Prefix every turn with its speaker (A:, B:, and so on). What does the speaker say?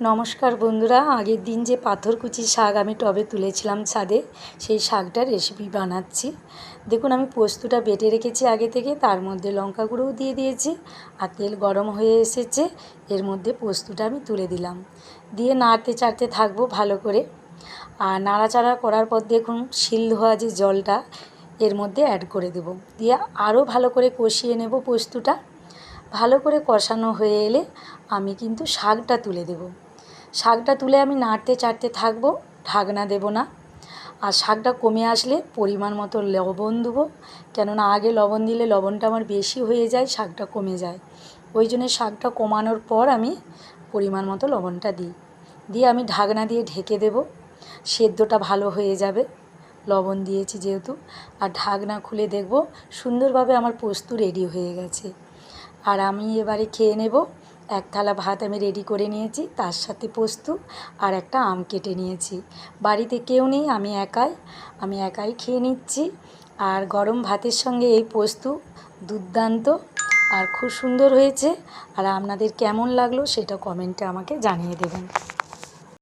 A: নমস্কার বন্ধুরা, আগের দিন যে পাথরকুচি শাক আমি টবে তুলেছিলাম ছাদে, সেই শাকটার রেসিপি বানাচ্ছি। দেখুন, আমি পোস্তটা বেটে রেখেছি আগে থেকে, তার মধ্যে লঙ্কা গুঁড়োও দিয়ে দিয়েছি, আর তেল গরম হয়ে এসেছে, এর মধ্যে পোস্তটা আমি তুলে দিলাম, দিয়ে নাড়তে চাড়তে থাকবো ভালো করে। আর নাড়াচাড়া করার পর দেখুন শিল ধোয়া যে জলটা এর মধ্যে অ্যাড করে দেব, দিয়ে আরও ভালো করে কষিয়ে নেব। পোস্তটা ভালো করে কষানো হয়ে এলে আমি কিন্তু শাকটা তুলে দেব। শাকটা তুলে আমি নাড়তে চাড়তে থাকবো, ঢাকনা দেব না। আর শাকটা কমে আসলে পরিমাণ মতো লবণ দেবো, কেননা আগে লবণ দিলে লবণটা আমার বেশি হয়ে যায়, শাকটা কমে যায়। ওই জন্য শাকটা কমানোর পর আমি পরিমাণ মতো লবণটা দিই, দিয়ে আমি ঢাকনা দিয়ে ঢেকে দেব। সেদ্ধটা ভালো হয়ে যাবে, লবণ দিয়েছি যেহেতু। আর ঢাকনা খুলে দেখব সুন্দরভাবে আমার পোস্ত রেডি হয়ে গেছে। আর আমি এবারে খেয়ে নেব। এক থালা ভাত আমি রেডি করে নিয়েছি, তার সাথে পোস্ত আর একটা আম কেটে নিয়েছি। বাড়িতে কেউ নেই, আমি একাই খেয়ে নিচ্ছি। আর গরম ভাতের সঙ্গে এই পোস্ত দুর্দান্ত আর খুব সুন্দর হয়েছে। আর আপনাদের কেমন লাগলো সেটা কমেন্টে আমাকে জানিয়ে দেবেন।